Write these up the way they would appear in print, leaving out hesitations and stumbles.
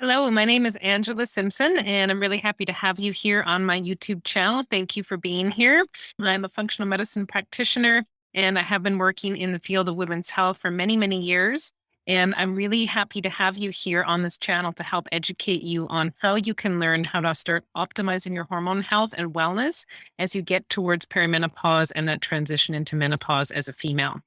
Hello, my name is Angela Simpson, and I'm really happy to have you here on my YouTube channel. Thank you for being here. I'm a functional medicine practitioner, and I have been working in the field of women's health for many, many years. And I'm really happy to have you here on this channel to help educate you on how you can learn how to start optimizing your hormone health and wellness as you get towards perimenopause and that transition into menopause as a female.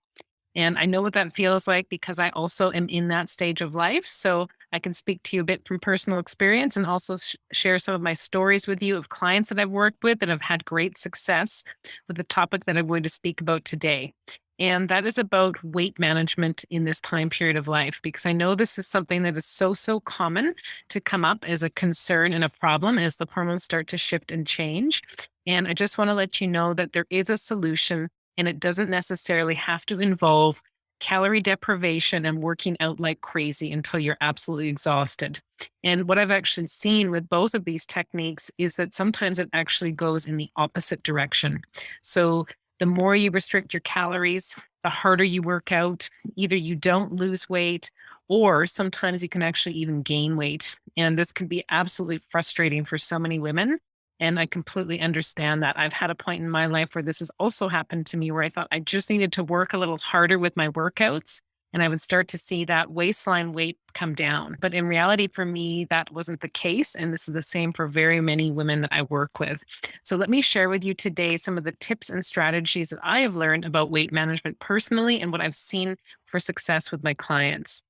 And I know what that feels like because I also am in that stage of life. So I can speak to you a bit from personal experience and also share some of my stories with you of clients that I've worked with that have had great success with the topic that I'm going to speak about today. And that is about weight management in this time period of life, because I know this is something that is so common to come up as a concern and a problem as the hormones start to shift and change. And I just want to let you know that there is a solution, and it doesn't necessarily have to involve calorie deprivation and working out like crazy until you're absolutely exhausted. And what I've actually seen with both of these techniques is that sometimes it actually goes in the opposite direction. So the more you restrict your calories, the harder you work out. Either you don't lose weight, or sometimes you can actually even gain weight. And this can be absolutely frustrating for so many women. And I completely understand that. I've had a point in my life where this has also happened to me where I thought I just needed to work a little harder with my workouts and I would start to see that waistline weight come down. But in reality, for me, that wasn't the case. And this is the same for very many women that I work with. So let me share with you today some of the tips and strategies that I have learned about weight management personally and what I've seen for success with my clients.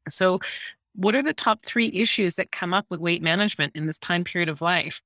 So, what are the top three issues that come up with weight management in this time period of life?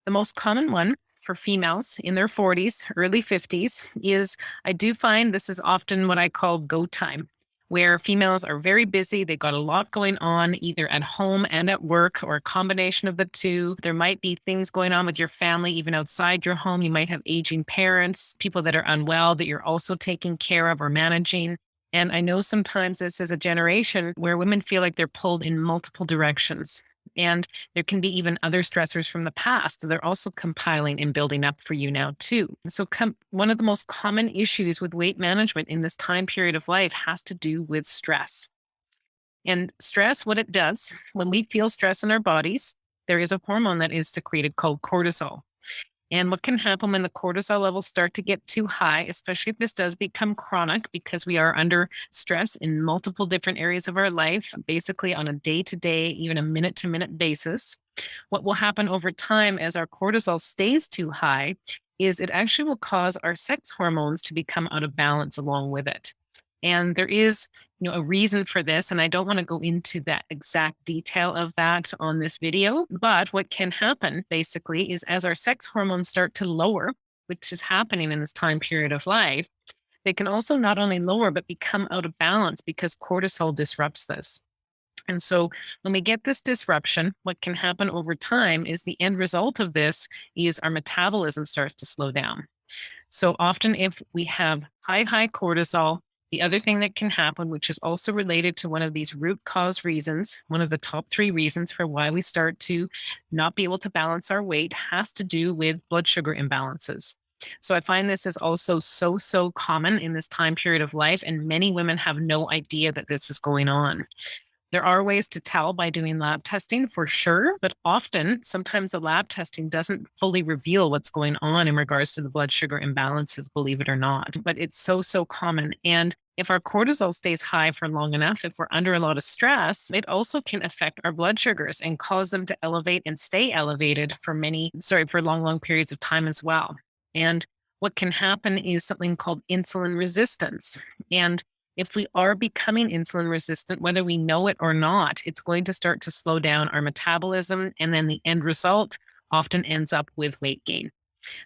The most common one for females in their 40s, early 50s is I do find this is often what I call go time, where females are very busy. They've got a lot going on, either at home and at work, or a combination of the two. There might be things going on with your family, even outside your home. You might have aging parents, people that are unwell that you're also taking care of or managing. And I know sometimes this is a generation where women feel like they're pulled in multiple directions. And there can be even other stressors from the past. They're also compiling and building up for you now, too. So, one of the most common issues with weight management in this time period of life has to do with stress. And stress, what it does, when we feel stress in our bodies, there is a hormone that is secreted called cortisol. And what can happen when the cortisol levels start to get too high, especially if this does become chronic because we are under stress in multiple different areas of our life, basically on a day to day, even a minute to minute basis. What will happen over time as our cortisol stays too high is it actually will cause our sex hormones to become out of balance along with it. And there is, a reason for this, and I don't want to go into that exact detail of that on this video, but what can happen basically is as our sex hormones start to lower, which is happening in this time period of life, they can also not only lower but become out of balance because cortisol disrupts this. And so when we get this disruption, what can happen over time is the end result of this is our metabolism starts to slow down. So often, if we have high cortisol, the other thing that can happen, which is also related to one of these root cause reasons, one of the top three reasons for why we start to not be able to balance our weight, has to do with blood sugar imbalances. So I find this is also so common in this time period of life, and many women have no idea that this is going on. There are ways to tell by doing lab testing for sure, but often, sometimes the lab testing doesn't fully reveal what's going on in regards to the blood sugar imbalances, believe it or not. But it's so common. And if our cortisol stays high for long enough, if we're under a lot of stress, it also can affect our blood sugars and cause them to elevate and stay elevated for long periods of time as well. And what can happen is something called insulin resistance. And if we are becoming insulin resistant, whether we know it or not, it's going to start to slow down our metabolism. And then the end result often ends up with weight gain.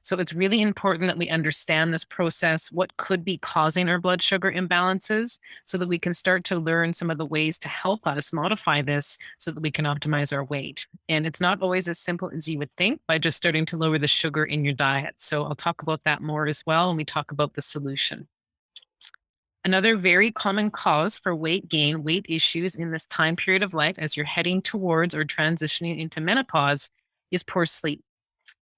So it's really important that we understand this process, what could be causing our blood sugar imbalances, so that we can start to learn some of the ways to help us modify this so that we can optimize our weight. And it's not always as simple as you would think by just starting to lower the sugar in your diet. So I'll talk about that more as well when we talk about the solution. Another very common cause for weight gain, weight issues in this time period of life as you're heading towards or transitioning into menopause is poor sleep.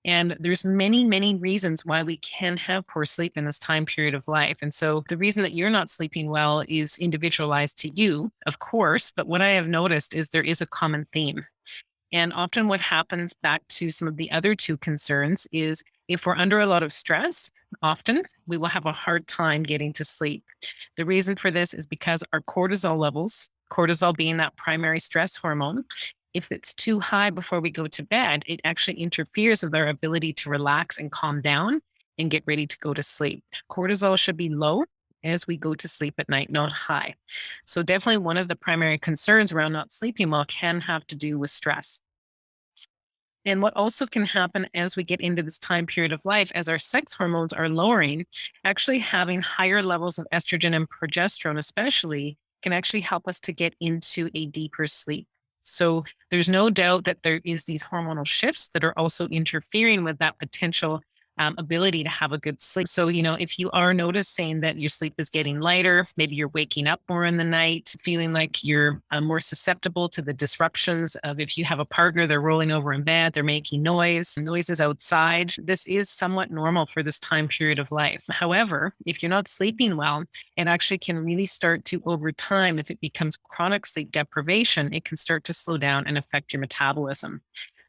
And there's many, many reasons why we can have poor sleep in this time period of life. And so the reason that you're not sleeping well is individualized to you, of course. But what I have noticed is there is a common theme. And often what happens, back to some of the other two concerns, is if we're under a lot of stress, often we will have a hard time getting to sleep. The reason for this is because our cortisol levels, cortisol being that primary stress hormone, if it's too high before we go to bed, it actually interferes with our ability to relax and calm down and get ready to go to sleep. Cortisol should be low as we go to sleep at night, not high. So, definitely one of the primary concerns around not sleeping well can have to do with stress. And what also can happen as we get into this time period of life, as our sex hormones are lowering, actually having higher levels of estrogen and progesterone, especially, can actually help us to get into a deeper sleep. So there's no doubt that there is these hormonal shifts that are also interfering with that potential ability to have a good sleep. So, if you are noticing that your sleep is getting lighter, maybe you're waking up more in the night, feeling like you're more susceptible to the disruptions of, if you have a partner, they're rolling over in bed, they're making noises outside. This is somewhat normal for this time period of life. However, if you're not sleeping well, it actually can really start to, over time, if it becomes chronic sleep deprivation, it can start to slow down and affect your metabolism.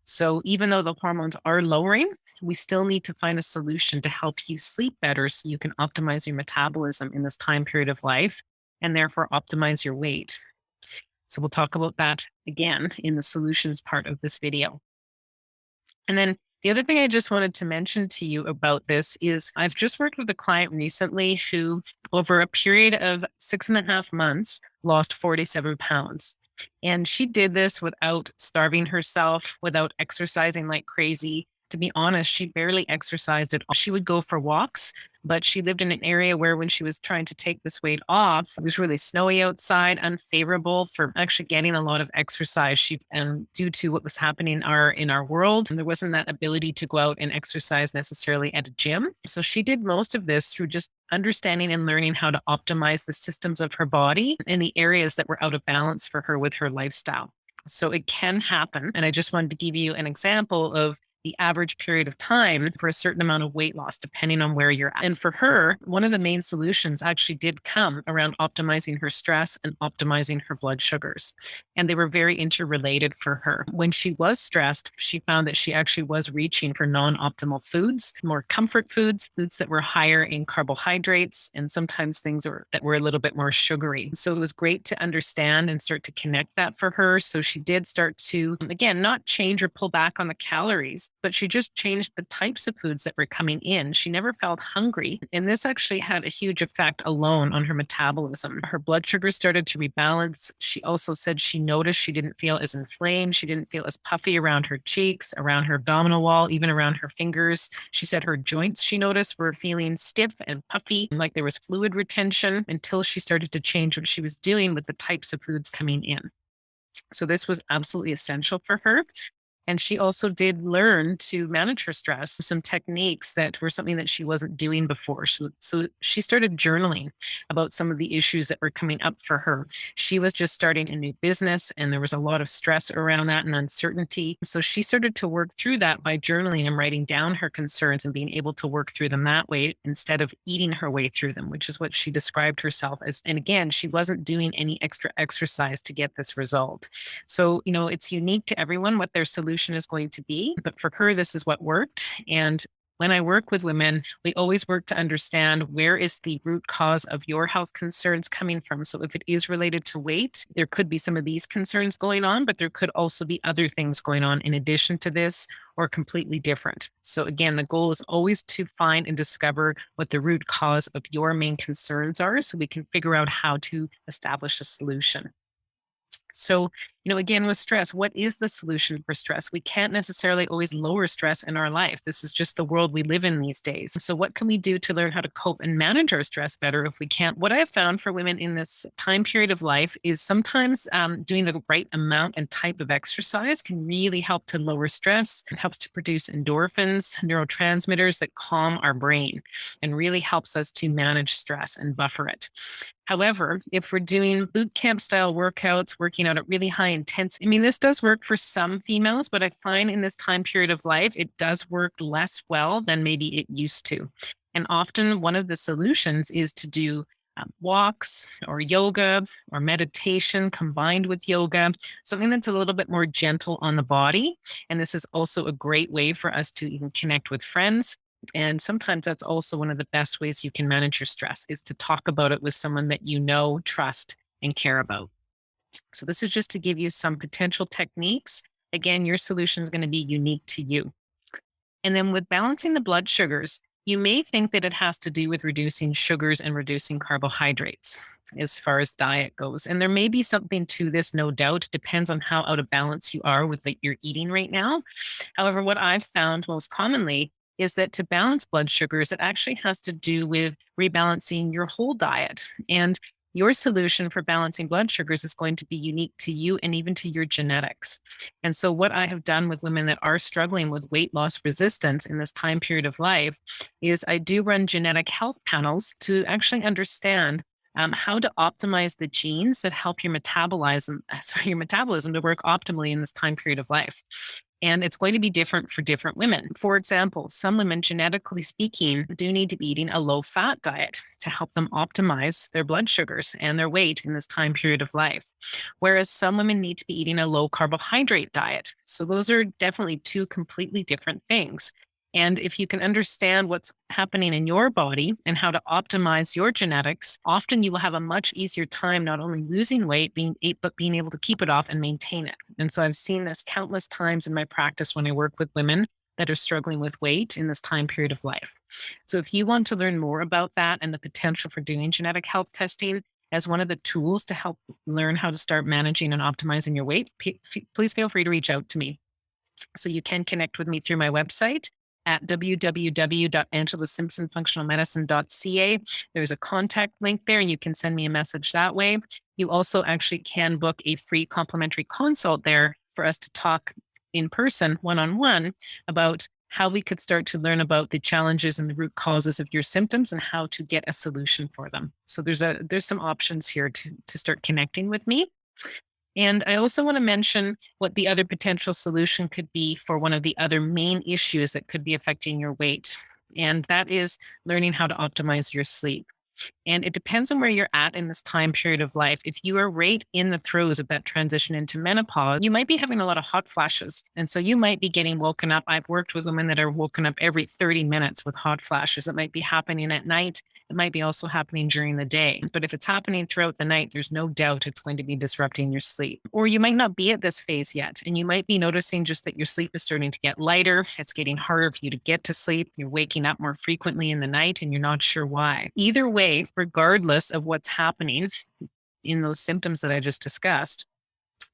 So even though the hormones are lowering, we still need to find a solution to help you sleep better so you can optimize your metabolism in this time period of life and therefore optimize your weight. So we'll talk about that again in the solutions part of this video. And then the other thing I just wanted to mention to you about this is I've just worked with a client recently who, over a period of 6.5 months, lost 47 pounds. And she did this without starving herself, without exercising like crazy. To be honest, she barely exercised at all. She would go for walks, but she lived in an area where, when she was trying to take this weight off, it was really snowy outside, unfavorable for actually getting a lot of exercise. And due to what was happening in our world, there wasn't that ability to go out and exercise necessarily at a gym. So she did most of this through just understanding and learning how to optimize the systems of her body in the areas that were out of balance for her with her lifestyle. So it can happen. And I just wanted to give you an example of the average period of time for a certain amount of weight loss, depending on where you're at. And for her, one of the main solutions actually did come around optimizing her stress and optimizing her blood sugars. And they were very interrelated for her. When she was stressed, she found that she actually was reaching for non-optimal foods, more comfort foods, foods that were higher in carbohydrates, and sometimes things that were a little bit more sugary. So it was great to understand and start to connect that for her. So she did start to, again, not change or pull back on the calories, but she just changed the types of foods that were coming in. She never felt hungry. And this actually had a huge effect alone on her metabolism. Her blood sugar started to rebalance. She also said she noticed she didn't feel as inflamed. She didn't feel as puffy around her cheeks, around her abdominal wall, even around her fingers. She said her joints, she noticed, were feeling stiff and puffy, like there was fluid retention, until she started to change what she was doing with the types of foods coming in. So this was absolutely essential for her. And she also did learn to manage her stress, some techniques that were something that she wasn't doing before. So she started journaling about some of the issues that were coming up for her. She was just starting a new business, and there was a lot of stress around that and uncertainty. So she started to work through that by journaling and writing down her concerns and being able to work through them that way instead of eating her way through them, which is what she described herself as. And again, she wasn't doing any extra exercise to get this result. So, it's unique to everyone what their solution is going to be. But for her, this is what worked. And when I work with women, we always work to understand where is the root cause of your health concerns coming from. So if it is related to weight, there could be some of these concerns going on, but there could also be other things going on in addition to this, or completely different. So again, the goal is always to find and discover what the root cause of your main concerns are, so we can figure out how to establish a solution. So, again, with stress, what is the solution for stress? We can't necessarily always lower stress in our life. This is just the world we live in these days. So what can we do to learn how to cope and manage our stress better if we can't? What I have found for women in this time period of life is sometimes doing the right amount and type of exercise can really help to lower stress. It helps to produce endorphins, neurotransmitters that calm our brain, and really helps us to manage stress and buffer it. However, if we're doing boot camp style workouts, working out at really high intense. I mean, this does work for some females, but I find in this time period of life, it does work less well than maybe it used to. And often one of the solutions is to do walks or yoga or meditation combined with yoga, something that's a little bit more gentle on the body. And this is also a great way for us to even connect with friends. And sometimes that's also one of the best ways you can manage your stress is to talk about it with someone that you know, trust, and care about. So this is just to give you some potential techniques. Again, your solution is going to be unique to you. And then with balancing the blood sugars, you may think that it has to do with reducing sugars and reducing carbohydrates as far as diet goes. And there may be something to this, no doubt. It depends on how out of balance you are with what you're eating right now. However, what I've found most commonly is that to balance blood sugars, it actually has to do with rebalancing your whole diet. And your solution for balancing blood sugars is going to be unique to you and even to your genetics. And so, what I have done with women that are struggling with weight loss resistance in this time period of life is I do run genetic health panels to actually understand how to optimize the genes that help your metabolism, so your metabolism to work optimally in this time period of life. And it's going to be different for different women. For example, some women, genetically speaking, do need to be eating a low fat diet to help them optimize their blood sugars and their weight in this time period of life. Whereas some women need to be eating a low carbohydrate diet. So those are definitely two completely different things. And if you can understand what's happening in your body and how to optimize your genetics, often you will have a much easier time not only losing weight, but being able to keep it off and maintain it. And so I've seen this countless times in my practice when I work with women that are struggling with weight in this time period of life. So if you want to learn more about that and the potential for doing genetic health testing as one of the tools to help learn how to start managing and optimizing your weight, please feel free to reach out to me. So you can connect with me through my website at www.angelasimpsonfunctionalmedicine.ca. There's a contact link there, and you can send me a message that way. You also actually can book a free complimentary consult there for us to talk in person, one-on-one, about how we could start to learn about the challenges and the root causes of your symptoms and how to get a solution for them. So there's some options here to start connecting with me. And I also want to mention what the other potential solution could be for one of the other main issues that could be affecting your weight. And that is learning how to optimize your sleep. And it depends on where you're at in this time period of life. If you are right in the throes of that transition into menopause, you might be having a lot of hot flashes. And so you might be getting woken up. I've worked with women that are woken up every 30 minutes with hot flashes. It might be happening at night. It might be also happening during the day. But if it's happening throughout the night, there's no doubt it's going to be disrupting your sleep. Or you might not be at this phase yet. And you might be noticing just that your sleep is starting to get lighter. It's getting harder for you to get to sleep. You're waking up more frequently in the night and you're not sure why. Either way, regardless of what's happening in those symptoms that I just discussed,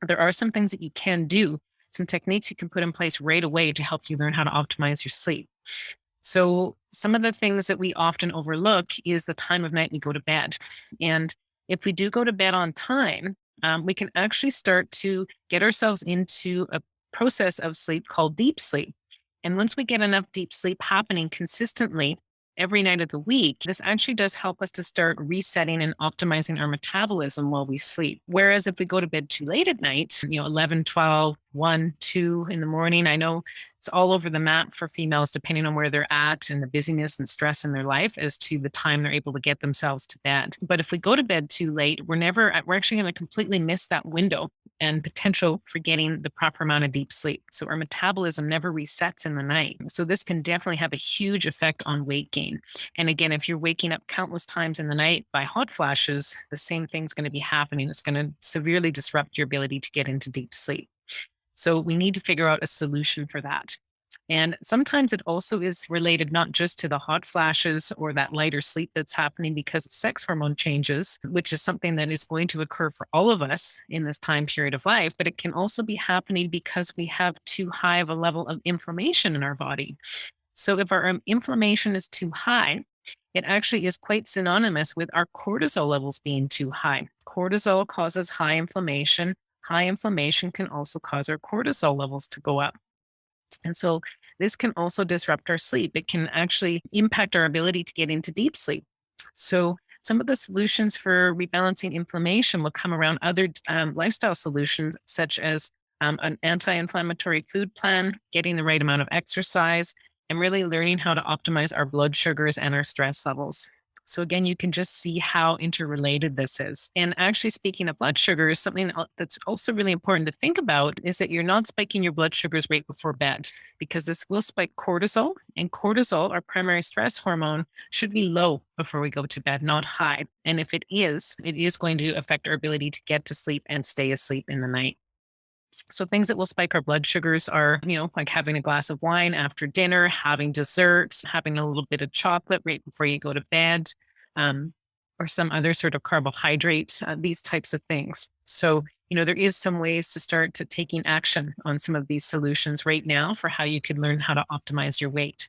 there are some things that you can do, some techniques you can put in place right away to help you learn how to optimize your sleep. So some of the things that we often overlook is the time of night we go to bed. And if we do go to bed on time, we can actually start to get ourselves into a process of sleep called deep sleep. And once we get enough deep sleep happening consistently every night of the week, this actually does help us to start resetting and optimizing our metabolism while we sleep. Whereas if we go to bed too late at night, 11, 12, 1, 2 in the morning, I know it's all over the map for females, depending on where they're at and the busyness and stress in their life as to the time they're able to get themselves to bed. But if we go to bed too late, we're actually going to completely miss that window and potential for getting the proper amount of deep sleep. So our metabolism never resets in the night. So this can definitely have a huge effect on weight gain. And again, if you're waking up countless times in the night by hot flashes, the same thing's going to be happening. It's going to severely disrupt your ability to get into deep sleep. So we need to figure out a solution for that. And sometimes it also is related not just to the hot flashes or that lighter sleep that's happening because of sex hormone changes, which is something that is going to occur for all of us in this time period of life, but it can also be happening because we have too high of a level of inflammation in our body. So if our inflammation is too high, it actually is quite synonymous with our cortisol levels being too high. Cortisol causes high inflammation. High inflammation can also cause our cortisol levels to go up. And so this can also disrupt our sleep. It can actually impact our ability to get into deep sleep. So Some of the solutions for rebalancing inflammation will come around other lifestyle solutions, such as an anti inflammatory food plan, getting the right amount of exercise, and really learning how to optimize our blood sugars and our stress levels. So, again, you can just see how interrelated this is. And actually, speaking of blood sugars, something that's also really important to think about is that you're not spiking your blood sugars right before bed, because this will spike cortisol. And cortisol, our primary stress hormone, should be low before we go to bed, not high. And if it is going to affect our ability to get to sleep and stay asleep in the night. So things that will spike our blood sugars are, like having a glass of wine after dinner, having desserts, having a little bit of chocolate right before you go to bed, um, or some other sort of carbohydrate, these types of things. So, there is some ways to start to taking action on some of these solutions right now for how you could learn how to optimize your weight.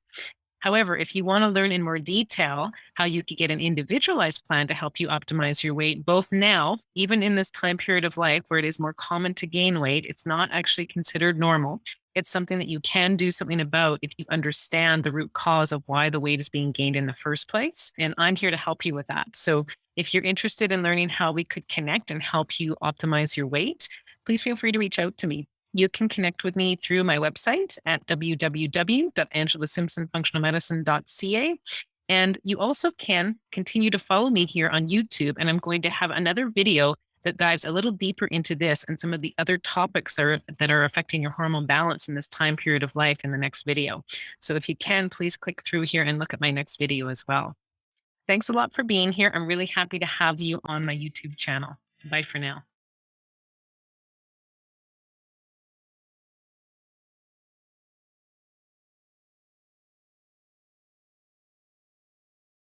However, if you want to learn in more detail how you could get an individualized plan to help you optimize your weight, both now, even in this time period of life where it is more common to gain weight, it's not actually considered normal. It's something that you can do something about if you understand the root cause of why the weight is being gained in the first place. And I'm here to help you with that. So if you're interested in learning how we could connect and help you optimize your weight, please feel free to reach out to me. You can connect with me through my website at www.angelasimpsonfunctionalmedicine.ca. And you also can continue to follow me here on YouTube. And I'm going to have another video that dives a little deeper into this and some of the other topics that are affecting your hormone balance in this time period of life in the next video. So if you can, please click through here and look at my next video as well. Thanks a lot for being here. I'm really happy to have you on my YouTube channel. Bye for now.